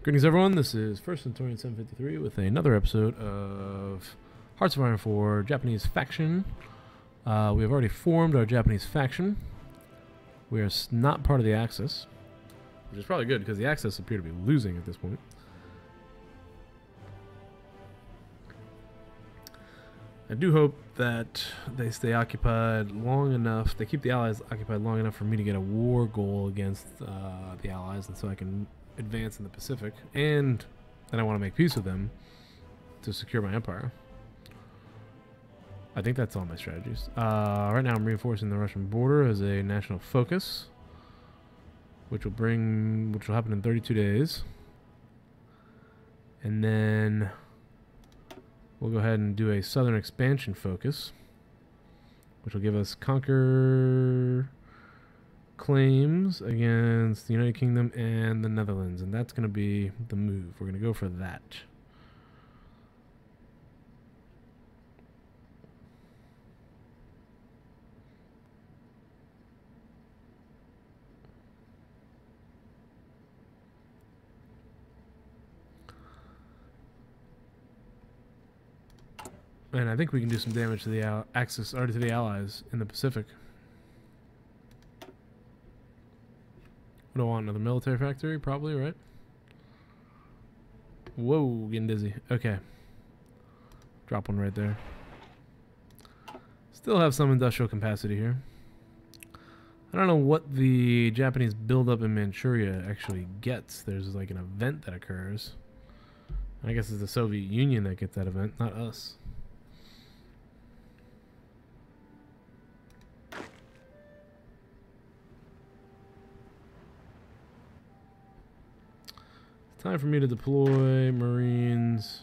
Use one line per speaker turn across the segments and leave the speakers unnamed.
Greetings, everyone. This is First Centurion 753 with another episode of Hearts of Iron 4 Japanese Faction. We have already formed our Japanese faction. We are not part of the Axis, which is probably good because the Axis appear to be losing at this point. I do hope that they stay occupied long enough, they keep the Allies occupied long enough for me to get a war goal against the Allies, and so I can advance in the Pacific, and then I want to make peace with them to secure my empire. I think that's all my strategies. Right now I'm reinforcing the Russian border as a national focus, which will happen in 32 days. And then we'll go ahead and do a southern expansion focus, which will give us conquer claims against the United Kingdom and the Netherlands, and that's going to be the move. We're going to go for that. And I think we can do some damage to the Axis, or to the Allies in the Pacific. What do I want? Another military factory? Probably, right? Whoa, getting dizzy. Okay. Drop one right there. Still have some industrial capacity here. I don't know what the Japanese buildup in Manchuria actually gets. There's like an event that occurs. I guess it's the Soviet Union that gets that event, not us. Time for me to deploy Marines.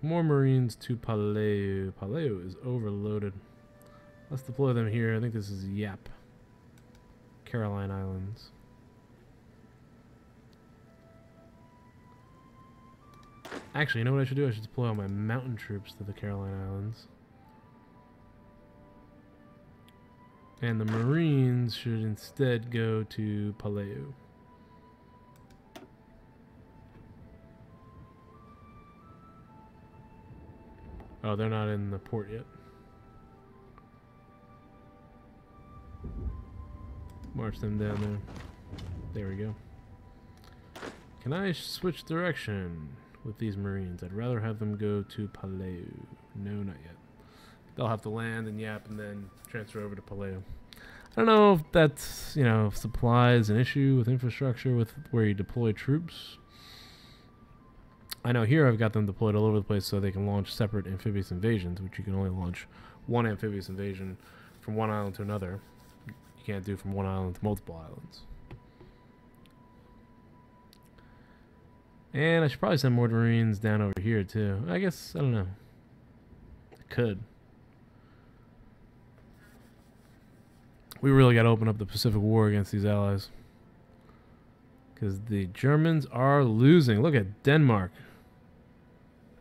More Marines to Palau. Palau is overloaded. Let's deploy them here. I think this is Yap. Caroline Islands. Actually, you know what I should do? I should deploy all my mountain troops to the Caroline Islands. And the Marines should instead go to Palau. Oh, they're not in the port yet. March them down there. There we go. Can I switch direction with these Marines? I'd rather have them go to Palau. No, not yet. They'll have to land in Yap and then transfer over to Palau. I don't know if that's, if supply is an issue with infrastructure, with where you deploy troops. I know here I've got them deployed all over the place so they can launch separate amphibious invasions, which you can only launch one amphibious invasion from one island to another. You can't do from one island to multiple islands. And I should probably send more Marines down over here too. I guess, I don't know. I could. We really got to open up the Pacific War against these allies, because the Germans are losing. Look at Denmark.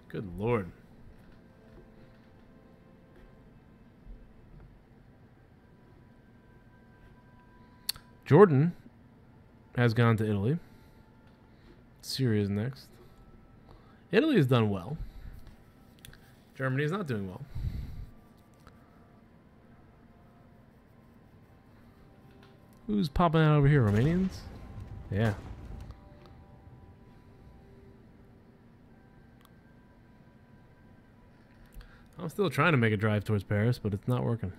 Good Lord. Jordan has gone to Italy. Syria is next. Italy has done well. Germany is not doing well. Who's popping out over here? Romanians? Yeah. I'm still trying to make a drive towards Paris, but it's not working.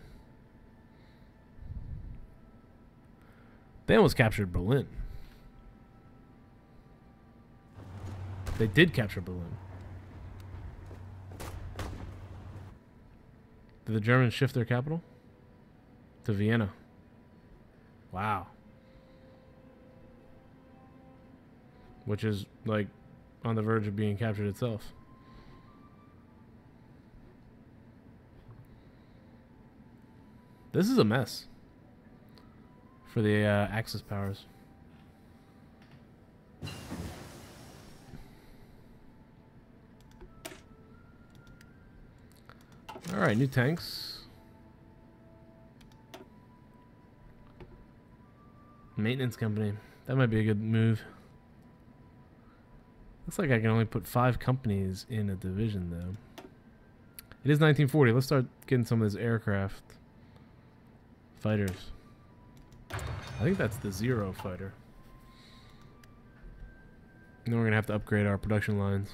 They almost captured Berlin. They did capture Berlin. Did the Germans shift their capital? To Vienna. Wow. Which is, like, on the verge of being captured itself. This is a mess for the Axis powers. Alright, new tanks. Maintenance company. That might be a good move. Looks like I can only put 5 companies in a division, though. It is 1940. Let's start getting some of this aircraft. Fighters. I think that's the Zero fighter. And then we're going to have to upgrade our production lines.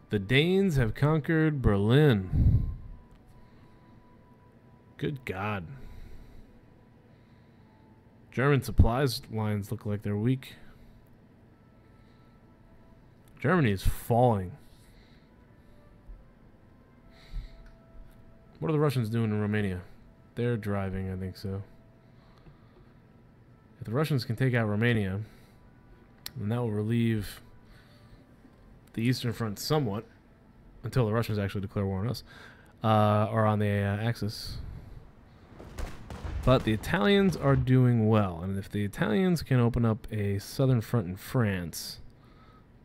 The Danes have conquered Berlin. Good God. German supplies lines look like they're weak. Germany is falling. What are the Russians doing in Romania? They're driving, I think so. If the Russians can take out Romania, then that will relieve the Eastern Front somewhat until the Russians actually declare war on us, or on the Axis. But the Italians are doing well, and if the Italians can open up a southern front in France,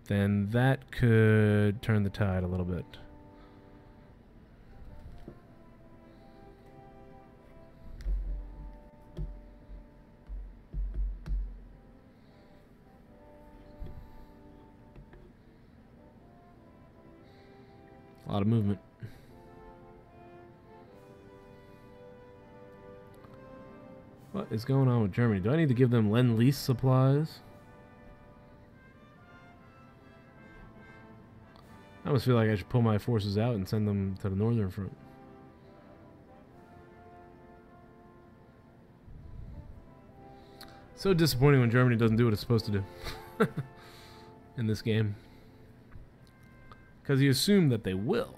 then that could turn the tide a little bit. A lot of movement. What is going on with Germany? Do I need to give them Lend-Lease supplies? I almost feel like I should pull my forces out and send them to the northern front. So disappointing when Germany doesn't do what it's supposed to do in this game. Because you assume that they will.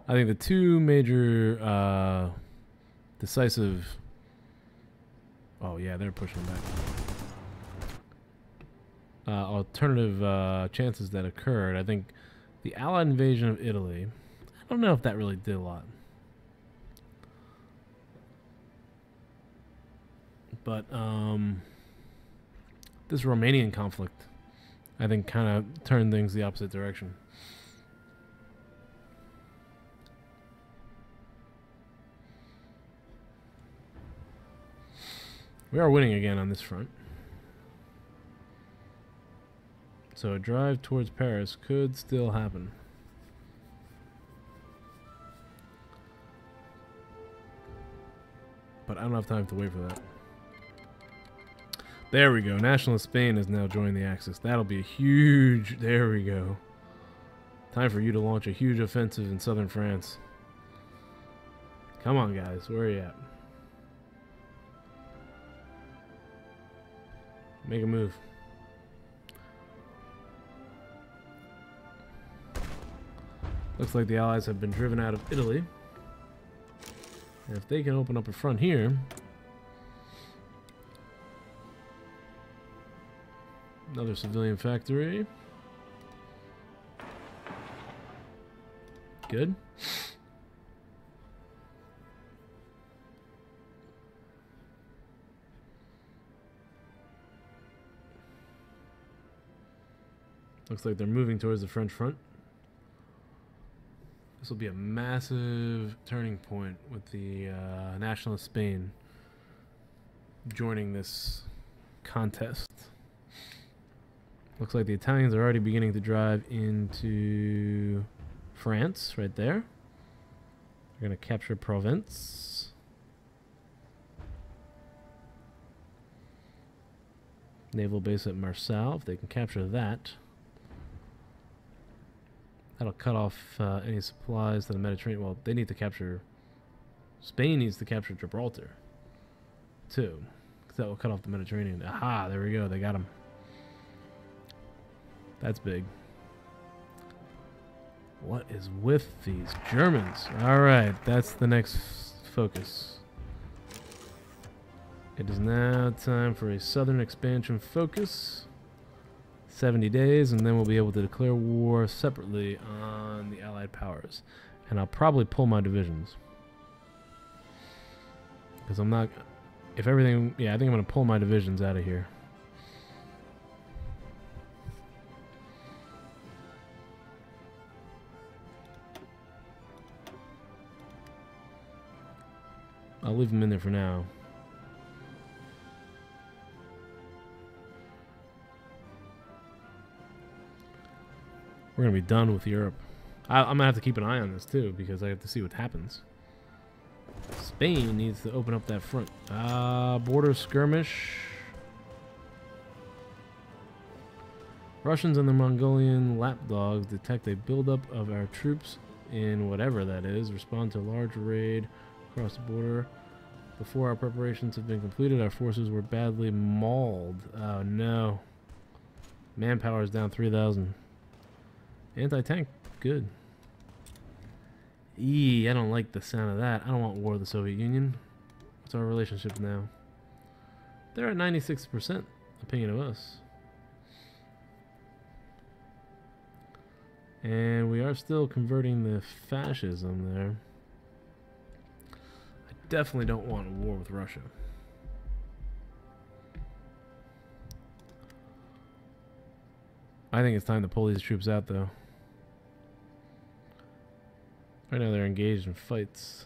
I think the two major decisive... Oh yeah, they're pushing back. Alternative chances that occurred. I think the Allied invasion of Italy... I don't know if that really did a lot. But this Romanian conflict, I think, kind of turned things the opposite direction. We are winning again on this front. So a drive towards Paris could still happen. But I don't have time to wait for that. There we go. Nationalist Spain has now joined the Axis. That'll be a huge... There we go. Time for you to launch a huge offensive in southern France. Come on, guys. Where are you at? Make a move. Looks like the Allies have been driven out of Italy. And if they can open up a front here... Another civilian factory. Good. Looks like they're moving towards the French front. This will be a massive turning point with the Nationalist Spain joining this contest. Looks like the Italians are already beginning to drive into France right there. They're going to capture Provence. Naval base at Marseille. If they can capture that, that'll cut off any supplies to the Mediterranean. Well, they need to capture... Spain needs to capture Gibraltar, too. Because that will cut off the Mediterranean. Aha, there we go. They got him. That's big. What is with these Germans? Alright, that's the next focus. It is now time for a southern expansion focus. 70 days, and then we'll be able to declare war separately on the Allied powers. And I'll probably pull my divisions. Because I'm not... If everything... Yeah, I think I'm going to pull my divisions out of here. I'll leave them in there for now. We're going to be done with Europe. I'm going to have to keep an eye on this too, because I have to see what happens. Spain needs to open up that front. Border skirmish. Russians and the Mongolian lapdogs detect a buildup of our troops in whatever that is. Respond to a large raid across the border. Before our preparations have been completed, our forces were badly mauled. Oh no. Manpower is down 3,000. Anti-tank, good. I don't like the sound of that. I don't want war with the Soviet Union. What's our relationship now? They're at 96% opinion of us. And we are still converting the fascism there. I definitely don't want a war with Russia. I think it's time to pull these troops out, though. Right now they're engaged in fights.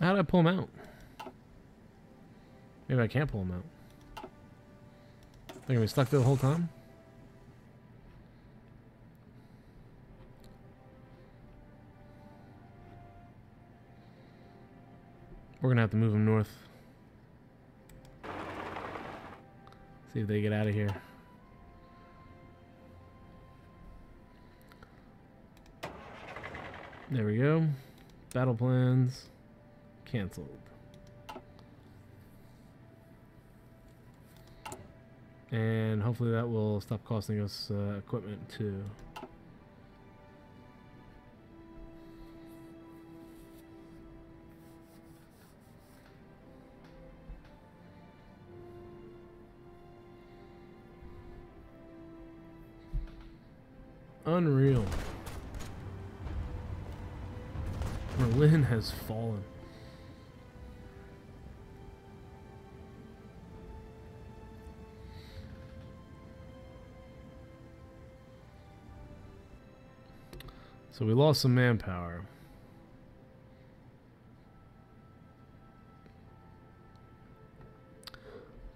How did I pull them out? Maybe I can't pull them out. They're gonna be stuck there the whole time? We're gonna have to move them north. See if they get out of here. There we go. Battle plans canceled. And hopefully that will stop costing us equipment too. Unreal. Berlin has fallen. So we lost some manpower.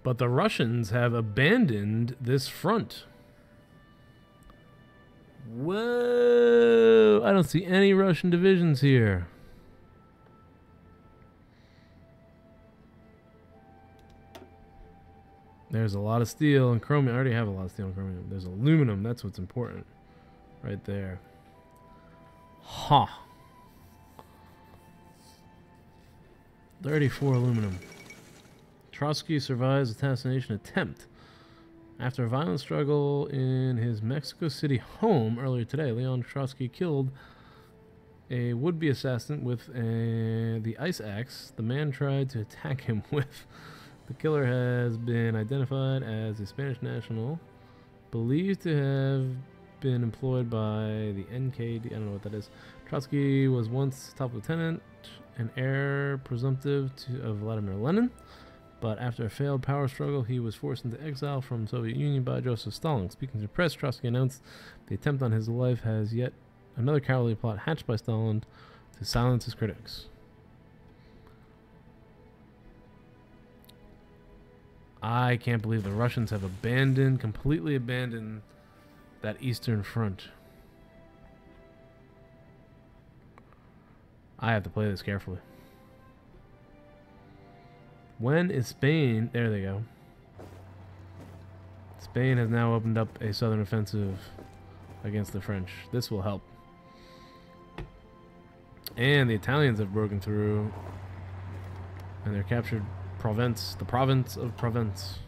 But the Russians have abandoned this front. Whoa! I don't see any Russian divisions here. There's a lot of steel and chromium. I already have a lot of steel and chromium. There's aluminum. That's what's important. Right there. Ha! 34 aluminum. Trotsky survives assassination attempt. After a violent struggle in his Mexico City home earlier today, Leon Trotsky killed a would-be assassin with the ice axe the man tried to attack him with. The killer has been identified as a Spanish national, believed to have been employed by the NKD. I don't know what that is. Trotsky was once top lieutenant and heir presumptive of Vladimir Lenin, but after a failed power struggle, he was forced into exile from the Soviet Union by Joseph Stalin. Speaking to the press, Trotsky announced the attempt on his life has yet another cowardly plot hatched by Stalin to silence his critics. I can't believe the Russians have completely abandoned that eastern front. I have to play this carefully. When is Spain? There they go. Spain has now opened up a southern offensive against the French. This will help. And the Italians have broken through. And they're captured Provence, the province of Provence.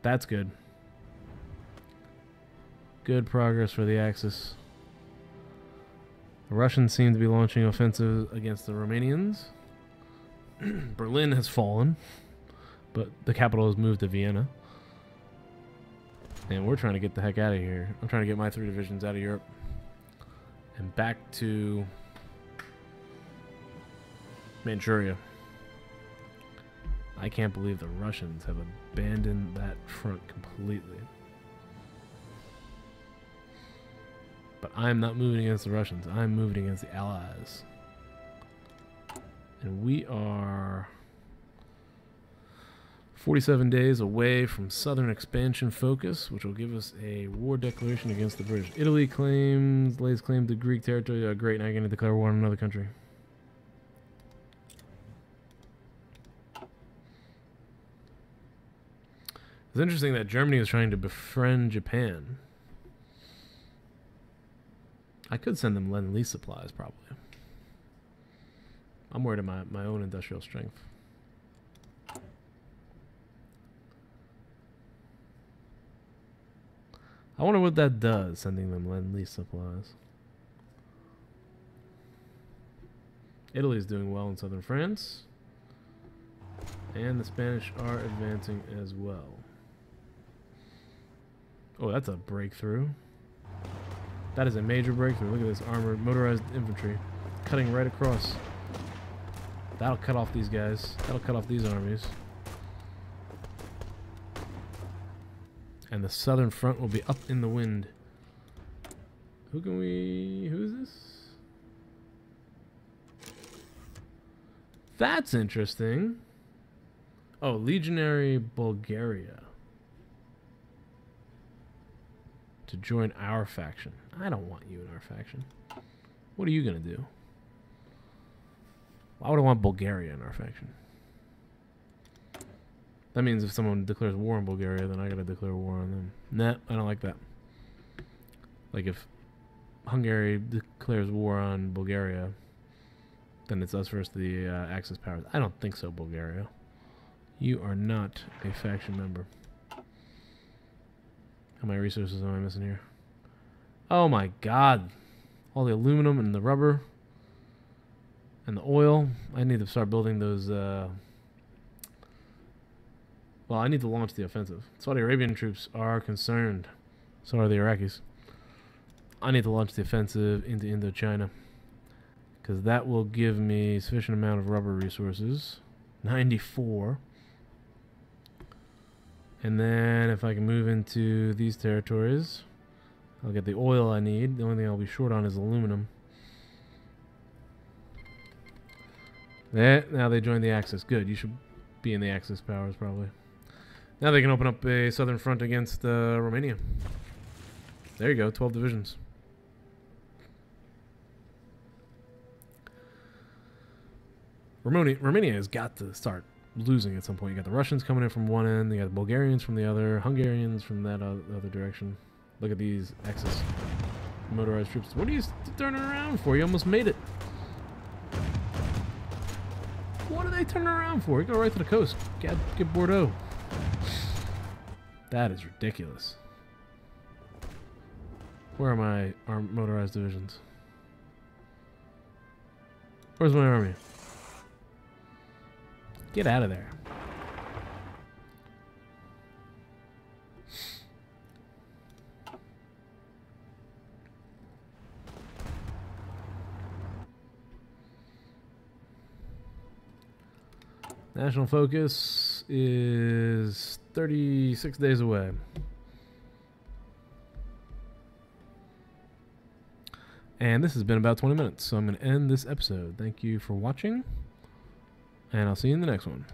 That's good. Good progress for the Axis. The Russians seem to be launching offensives against the Romanians. Berlin has fallen, but the capital has moved to Vienna. And we're trying to get the heck out of here. I'm trying to get my 3 divisions out of Europe and back to Manchuria. I can't believe the Russians have abandoned that front completely. But I'm not moving against the Russians. I'm moving against the Allies. And we are 47 days away from southern expansion focus, which will give us a war declaration against the British. Italy lays claim to Greek territory. Great, now you're going to declare war on another country. It's interesting that Germany is trying to befriend Japan. I could send them Lend-Lease supplies, probably. I'm worried about my own industrial strength. I wonder what that does, sending them Lend-Lease supplies. Italy is doing well in southern France. And the Spanish are advancing as well. Oh, that's a breakthrough. That is a major breakthrough. Look at this armored, motorized infantry cutting right across. That'll cut off these guys. That'll cut off these armies. And the southern front will be up in the wind. Who is this? That's interesting. Oh, Legionary Bulgaria. To join our faction. I don't want you in our faction. What are you going to do? Why would I want Bulgaria in our faction? That means if someone declares war on Bulgaria, then I got to declare war on them. Nah, I don't like that. Like if Hungary declares war on Bulgaria, then it's us versus the Axis powers. I don't think so, Bulgaria. You are not a faction member. How many resources am I missing here? Oh my god. All the aluminum and the rubber and the oil. I need to start building those well, I need to launch the offensive. Saudi Arabian troops are concerned. So are the Iraqis. I need to launch the offensive into Indochina, because that will give me sufficient amount of rubber resources. 94. And then if I can move into these territories, I'll get the oil I need. The only thing I'll be short on is aluminum. There, now they joined the Axis. Good, you should be in the Axis powers probably. Now they can open up a southern front against Romania. There you go, 12 divisions. Romania has got to start losing at some point. You got the Russians coming in from one end, you got the Bulgarians from the other, Hungarians from that other direction. Look at these Axis motorized troops. What are you turning around for? You almost made it. What are they turning around for? You go right to the coast. Get Bordeaux. That is ridiculous. Where are my motorized divisions? Where's my army? Get out of there. National focus is 36 days away. And this has been about 20 minutes, so I'm going to end this episode. Thank you for watching, and I'll see you in the next one.